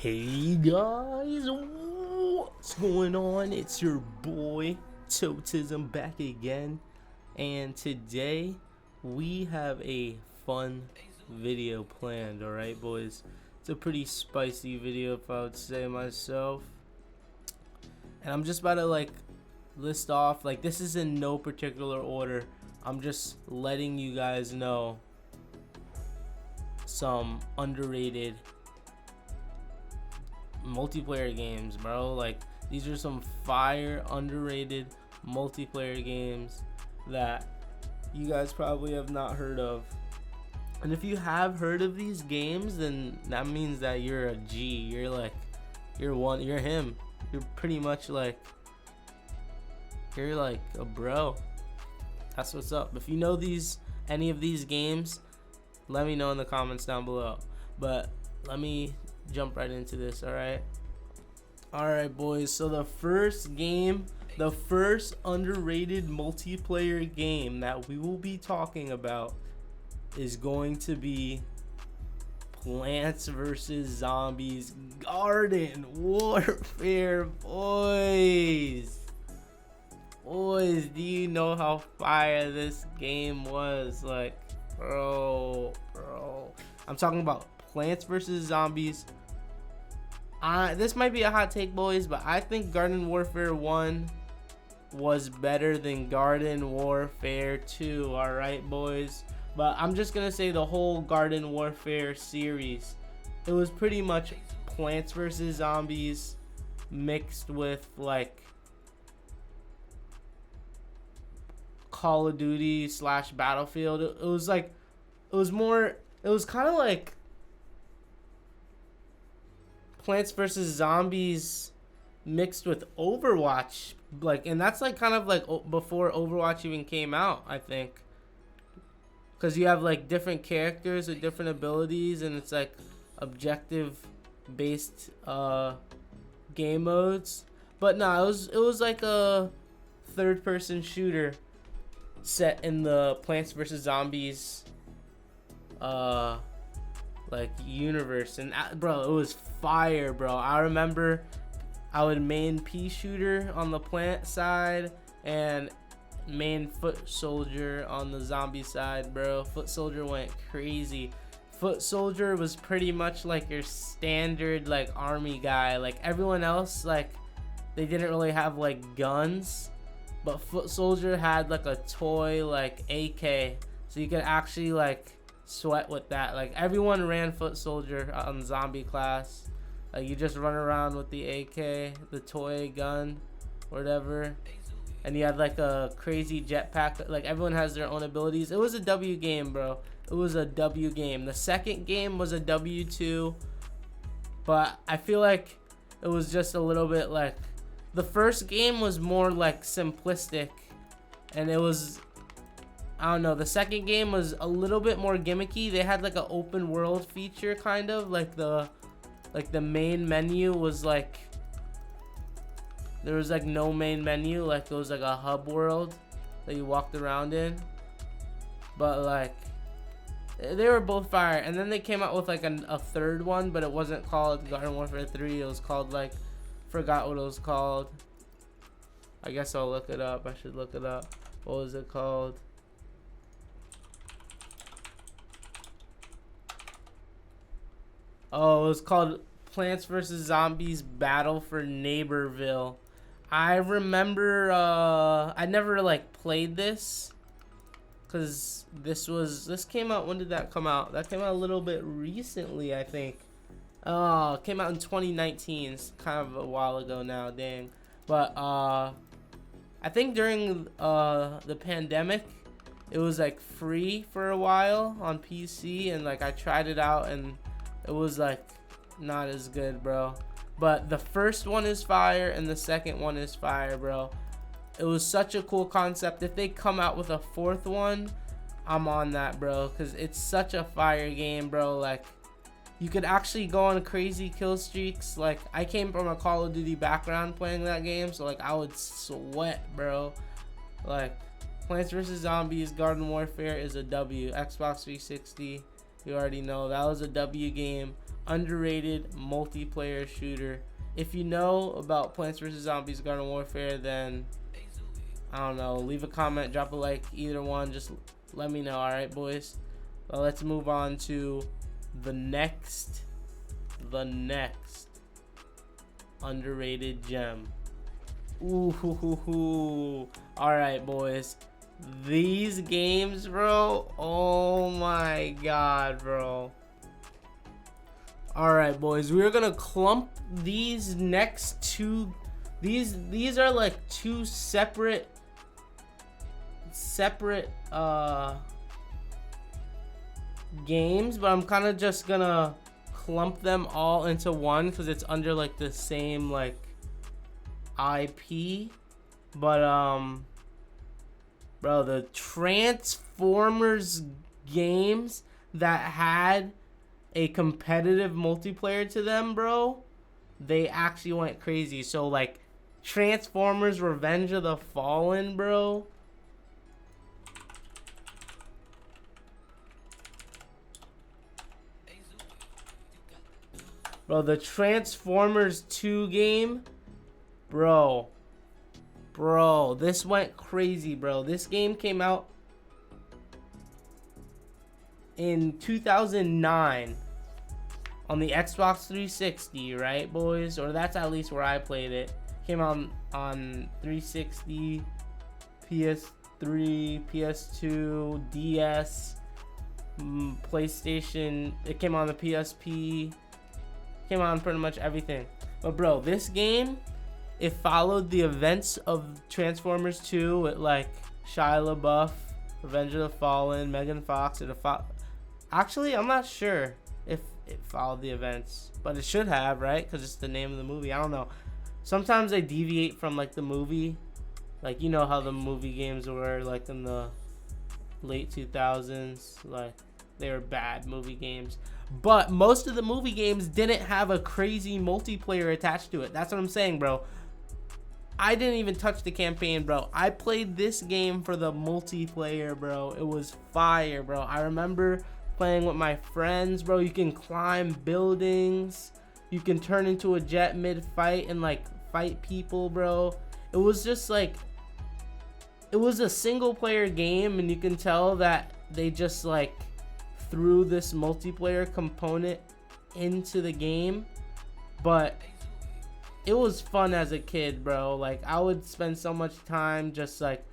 Hey guys, what's going on? It's your boy Totism back again, and today we have a fun video planned. Alright boys, it's a pretty spicy video if I would say myself, and I'm just about to list off, this is in no particular order. I'm just letting you guys know some underrated multiplayer games, bro. These are some fire underrated multiplayer games that you guys probably have not heard of. And if you have heard of these games, then that means that you're a G. You're him. You're pretty much you're like a bro. That's what's up. If you know any of these games, let me know in the comments down below. But let me jump right into this. Alright boys, so the first underrated multiplayer game that we will be talking about is going to be Plants vs Zombies Garden Warfare. Boys, do you know how fire this game was? Bro, I'm talking about Plants vs Zombies. This might be a hot take, boys, but I think Garden Warfare 1 was better than Garden Warfare 2. Alright, boys, but I'm just gonna say the whole Garden Warfare series, it was pretty much Plants vs Zombies mixed with Call of Duty / Battlefield. It was kind of like Plants vs Zombies mixed with Overwatch, and that's before Overwatch even came out, I think, because you have different characters with different abilities, and it's objective based game modes. But no, it was like a third person shooter set in the Plants vs Zombies universe, and bro, it was fire, bro. I remember I would main pea shooter on the plant side and main foot soldier on the zombie side, bro. Foot soldier went crazy. Foot soldier was pretty much your standard army guy. Everyone else, they didn't really have guns, but foot soldier had a toy AK, so you could actually sweat with that. Everyone ran foot soldier on zombie class. You just run around with the AK, the toy gun, whatever, and you had a crazy jetpack. Everyone has their own abilities. It was a W game, bro. It was a W game. The second game was a W2, but I feel it was just a little bit the first game was more simplistic, and it was, I don't know, the second game was a little bit more gimmicky. They had an open world feature, kind of the main menu was there was no main menu. It was a hub world that you walked around in. But they were both fire. And then they came out with a third one, but it wasn't called Garden Warfare 3. It was called forgot what it was called. I guess I'll look it up. I should look it up. What was it called? Oh, it was called Plants vs Zombies Battle for Neighborville. I remember I never played this, because this came out, when did that come out? That came out a little bit recently, I think. Oh, it came out in 2019. It's kind of a while ago now, dang. But I think during the pandemic, it was free for a while on PC, and I tried it out, and it was not as good, bro. But the first one is fire, and the second one is fire, bro. It was such a cool concept. If they come out with a fourth one, I'm on that, bro, because it's such a fire game, bro. You could actually go on crazy kill streaks. I came from a Call of Duty background playing that game, so I would sweat, bro. Plants vs Zombies Garden Warfare is a W. Xbox 360, you already know that was a W game. underrated multiplayer shooter. If you know about Plants vs. Zombies Garden Warfare, then I don't know, leave a comment, drop a like, either one, just let me know. Alright, boys, well, let's move on to the next underrated gem. Ooh, alright, boys, these games, bro, oh my god, bro. Alright, boys, we're gonna clump these next two. These are like two separate games, but I'm kind of just gonna clump them all into one because it's under like the same like IP. But bro, the Transformers games that had a competitive multiplayer to them, bro, they actually went crazy. So like Transformers Revenge of the Fallen, bro, the Transformers 2 game, bro, this went crazy, bro. This game came out in 2009 on the Xbox 360, right, boys? Or that's at least where I played it. Came out on 360, PS3, PS2, DS, PlayStation. It came on the PSP. Came on pretty much everything. But bro, this game, it followed the events of Transformers 2 with like Shia LaBeouf, Revenge of the Fallen, Megan Fox. Actually, I'm not sure if it followed the events, but it should have, right? Because it's the name of the movie. I don't know. Sometimes they deviate from like the movie, like you know how the movie games were like in the late 2000s, like they were bad movie games. But most of the movie games didn't have a crazy multiplayer attached to it. That's what I'm saying, bro. I didn't even touch the campaign, bro. I played this game for the multiplayer, bro. It was fire, bro. I remember playing with my friends, bro. You can climb buildings. You can turn into a jet mid-fight and, like, fight people, bro. It was just, like, it was a single-player game, and you can tell that they just, like, threw this multiplayer component into the game. But it was fun as a kid, bro. Like, I would spend so much time just, like,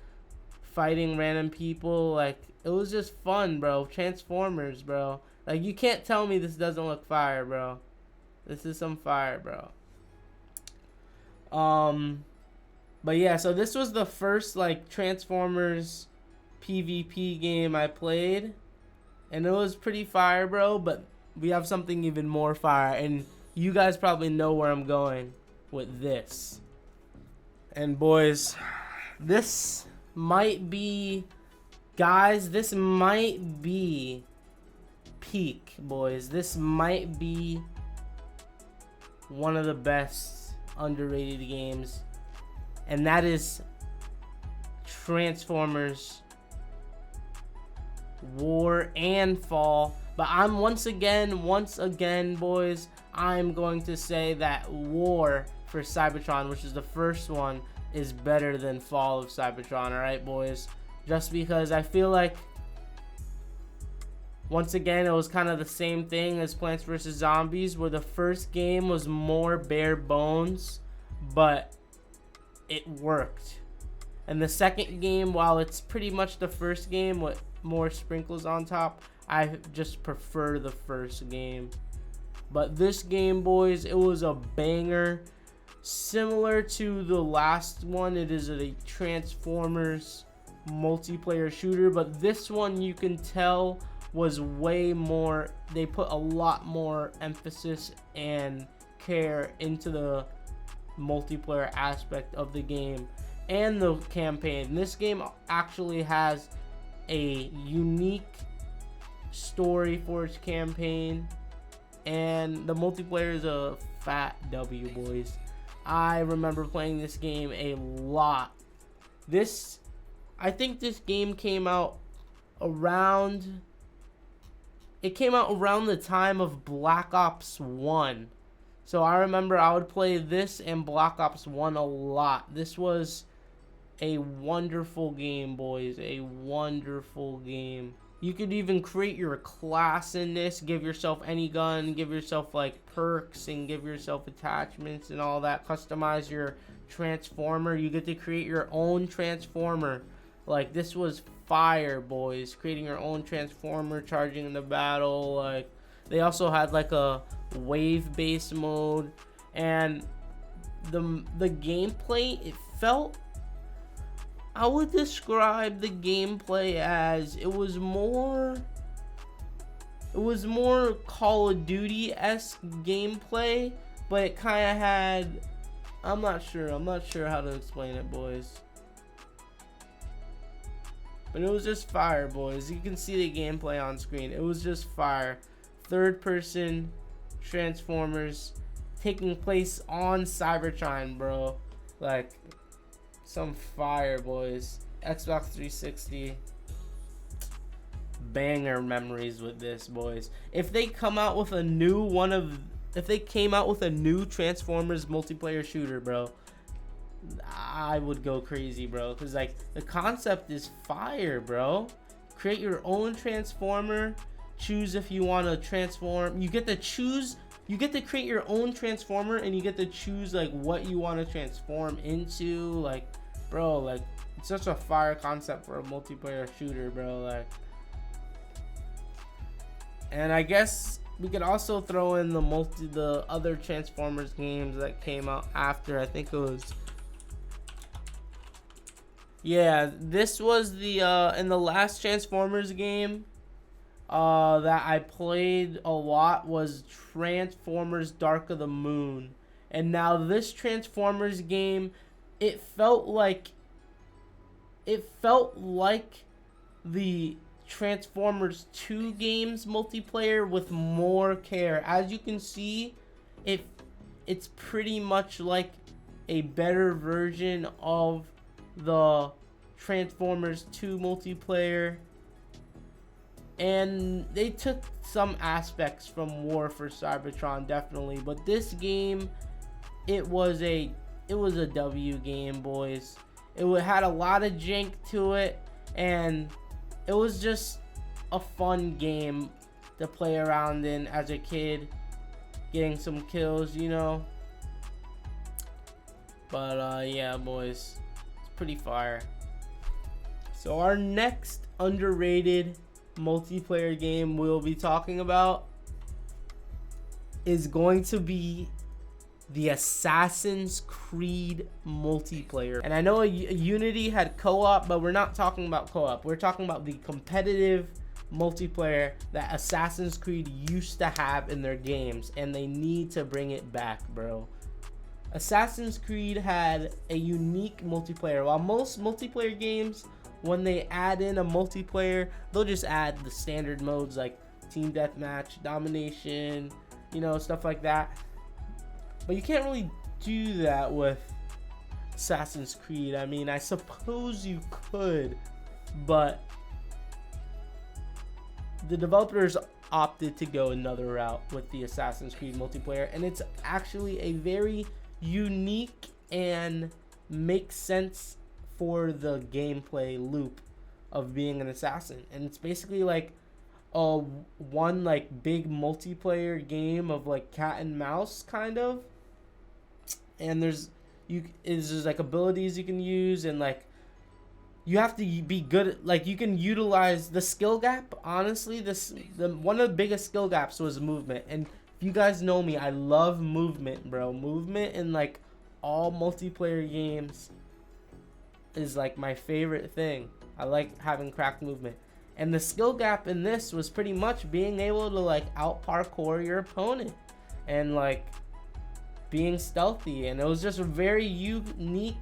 fighting random people. Like, it was just fun, bro. Transformers, bro. Like, you can't tell me this doesn't look fire, bro. This is some fire, bro. But yeah, so this was the first, like, Transformers PvP game I played. And it was pretty fire, bro. But we have something even more fire. And you guys probably know where I'm going with this. And boys, this might be, guys, this might be peak, boys. This might be one of the best underrated games, and that is Transformers War and Fall. But I'm once again, boys, I'm going to say that War for Cybertron, which is the first one, is better than Fall of Cybertron. Alright, boys, just because I feel like, once again, it was kind of the same thing as Plants vs. Zombies, where the first game was more bare bones, but it worked. And the second game, while it's pretty much the first game with more sprinkles on top, I just prefer the first game. But this game, boys, it was a banger. Similar to the last one, it is a Transformers multiplayer shooter, but this one you can tell was way more, they put a lot more emphasis and care into the multiplayer aspect of the game and the campaign. This game actually has a unique story for its campaign, and the multiplayer is a fat W, boys. I remember playing this game a lot. I think this game came out around it came out around the time of Black Ops 1. So I remember I would play this and Black Ops 1 a lot. This was a wonderful game, boys. A wonderful game. You could even create your class in this, give yourself any gun, give yourself like perks, and give yourself attachments and all that. Customize your transformer. You get to create your own transformer. Like, this was fire, boys. Creating your own transformer, charging in the battle. Like, they also had like a wave-based mode, and the gameplay, it felt, I would describe the gameplay as it was more Call of Duty-esque gameplay, but it kind of had, I'm not sure how to explain it, boys. But it was just fire, boys. You can see the gameplay on screen. It was just fire. Third person Transformers taking place on Cybertron, bro. Like, some fire, boys. Xbox 360. Banger memories with this, boys. If they come out with a new if they came out with a new Transformers multiplayer shooter, bro, I would go crazy, bro. Because, like, the concept is fire, bro. Create your own Transformer. Choose if you want to transform. You get to choose. You get to create your own Transformer, and you get to choose, like, what you want to transform into. Like, bro, like, it's such a fire concept for a multiplayer shooter, bro. Like, and I guess we could also throw in the other Transformers games that came out after. I think it was, yeah, this was the in the last Transformers game that I played a lot was Transformers Dark of the Moon. And now this Transformers game, it felt like the Transformers 2 games multiplayer with more care. As you can see, it's pretty much like a better version of the Transformers 2 multiplayer. And they took some aspects from War for Cybertron, definitely. But this game, it was a W game, boys. It had a lot of jank to it, and it was just a fun game to play around in as a kid, getting some kills, you know. But yeah, boys, it's pretty fire. So our next underrated multiplayer game we'll be talking about is going to be the Assassin's Creed multiplayer. And I know Unity had co-op, but we're not talking about co-op. We're talking about the competitive multiplayer that Assassin's Creed used to have in their games, and they need to bring it back, bro. Assassin's Creed had a unique multiplayer. While most multiplayer games, when they add in a multiplayer, they'll just add the standard modes like team deathmatch, domination, you know, stuff like that. But you can't really do that with Assassin's Creed. I mean, I suppose you could, but the developers opted to go another route with the Assassin's Creed multiplayer, and it's actually a very unique and makes sense for the gameplay loop of being an assassin. And it's basically like one like big multiplayer game of like cat and mouse kind of. And there's like abilities you can use, and like you have to be good at, like, you can utilize the skill gap. Honestly, one of the biggest skill gaps was movement. And if you guys know me, I love movement, bro. Movement in like all multiplayer games is like my favorite thing. I like having cracked movement. And the skill gap in this was pretty much being able to like out parkour your opponent and like being stealthy. And it was just a very unique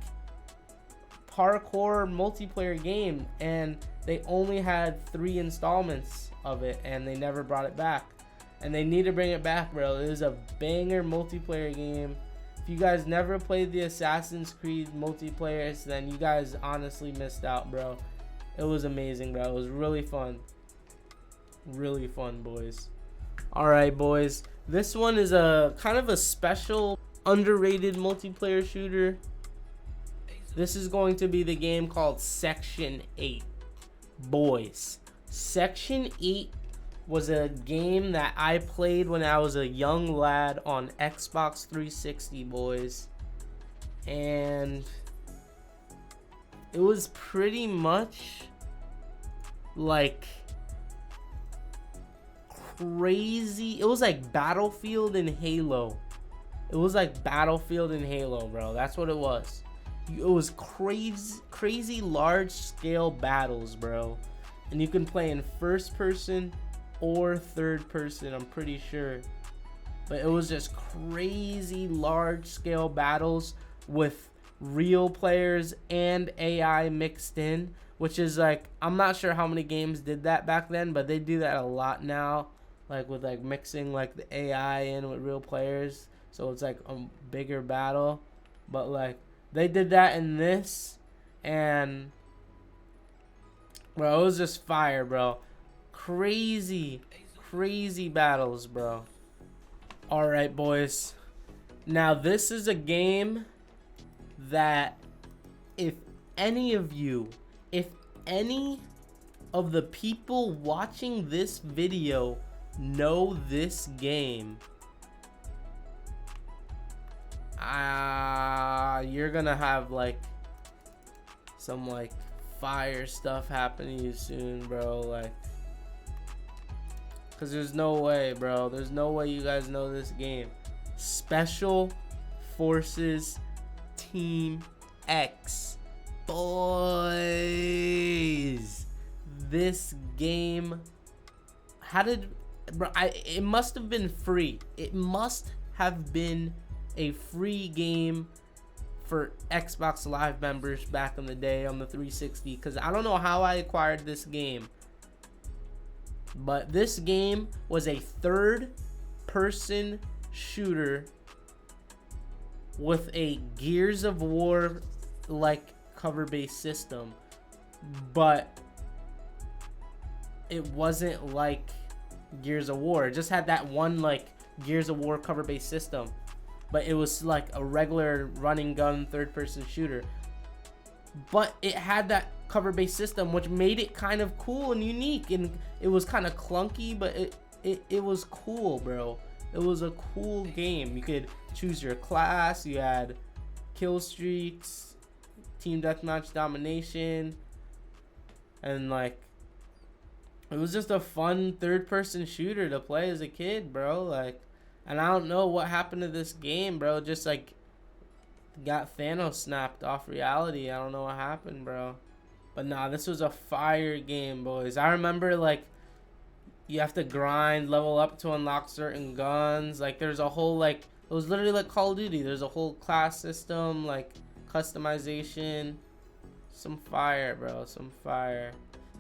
parkour multiplayer game, and they only had 3 installments of it, and they never brought it back. And they need to bring it back, bro. It is a banger multiplayer game. If you guys never played the Assassin's Creed multiplayers, then you guys honestly missed out, bro. It was amazing, bro. It was really fun. Really fun, boys. All right, boys. This one is a kind of a special, underrated multiplayer shooter. This is going to be the game called Section 8. Boys, Section 8 was a game that I played when I was a young lad on Xbox 360, boys. And it was pretty much like crazy. It was like Battlefield and Halo. It was like Battlefield and Halo, bro. That's what it was. It was crazy large scale battles, bro. And you can play in first person or third person, I'm pretty sure. But it was just crazy large scale battles with real players and AI mixed in, which is like, I'm not sure how many games did that back then, but they do that a lot now, like with like mixing like the AI in with real players, so it's like a bigger battle. But like they did that in this, and bro, it was just fire, bro. Crazy battles, bro. All right, boys. Now this is a game that if any of the people watching this video know this game, you're gonna have like some like fire stuff happening to you soon, bro. Like, cause there's no way, bro. There's no way you guys know this game. Special Forces Team X, boys. This game, it must have been free. It must have been a free game for Xbox Live members back in the day on the 360, because I don't know how I acquired this game, but this game was a third-person shooter with a Gears of War like cover-based system, but it wasn't like Gears of War. It just had that one like Gears of War cover-based system, but it was like a regular running gun third-person shooter. But it had that cover-based system, which made it kind of cool and unique, and it was kind of clunky, but it was cool, bro. It was a cool game. You could choose your class. You had kill streaks, team deathmatch, domination, and like it was just a fun third-person shooter to play as a kid, bro. Like, and I don't know what happened to this game, bro. Just like got Thanos snapped off reality. I don't know what happened, bro. But nah, this was a fire game, boys. I remember like you have to grind, level up to unlock certain guns. Like there's a whole like, it was literally like Call of Duty. There's a whole class system, like customization. Some fire, bro. Some fire.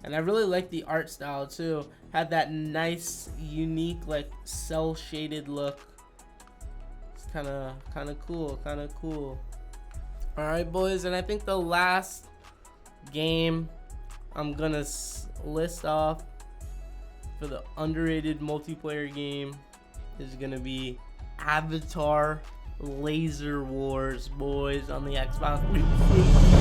And I really like the art style too. Had that nice, unique, like cell shaded look. It's kind of cool, All right, boys, and I think the last game I'm gonna list off for the underrated multiplayer game is gonna be Avatar Laser Wars, boys, on the Xbox 360.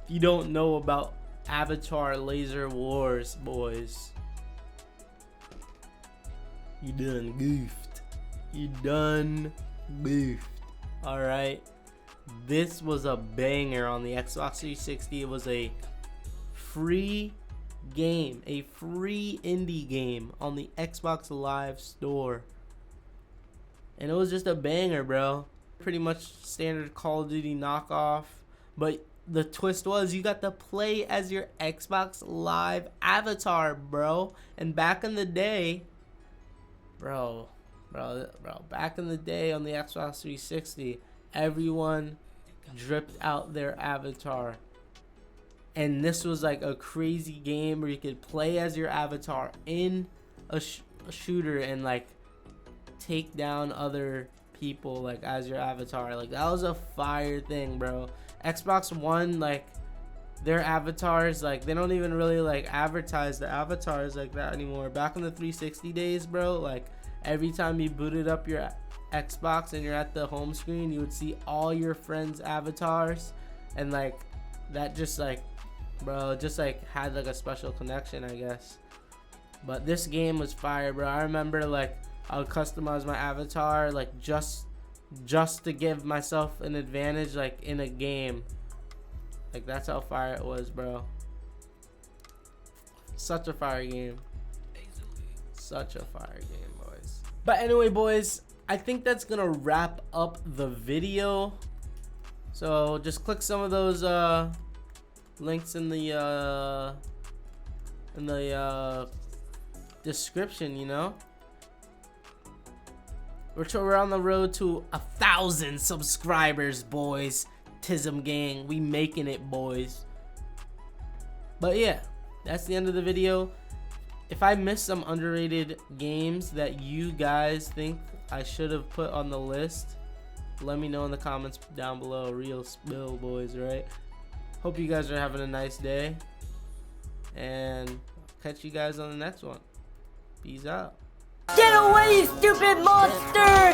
You don't know about Avatar Laser Wars, boys, you done goofed. Alright, this was a banger on the Xbox 360. It was a free game, a free indie game on the Xbox Live store, and it was just a banger, bro. pretty much standard Call of Duty knockoff. But the twist was you got to play as your Xbox Live avatar, bro. And back in the day, bro, back in the day on the Xbox 360, everyone dripped out their avatar. And this was like a crazy game where you could play as your avatar in a shooter and like take down other people like as your avatar. Like that was a fire thing, bro. Xbox One, like their avatars, like they don't even really like advertise the avatars like that anymore. Back in the 360 days, bro, like every time you booted up your Xbox and you're at the home screen, you would see all your friends' avatars, and like that just like, bro, just like had like a special connection, I guess. But this game was fire, bro. I remember like I would customize my avatar like just to give myself an advantage like in a game. Like that's how fire it was, bro. Such a fire game. Such a fire game, boys. But anyway, boys, I think that's gonna wrap up the video. So just click some of those links in the description, you know. We're on the road to 1,000 subscribers, boys. Tism gang, we making it, boys. But yeah, that's the end of the video. If I missed some underrated games that you guys think I should have put on the list, let me know in the comments down below. Real spill, boys, right? Hope you guys are having a nice day, and catch you guys on the next one. Peace out. Get away, you stupid monster!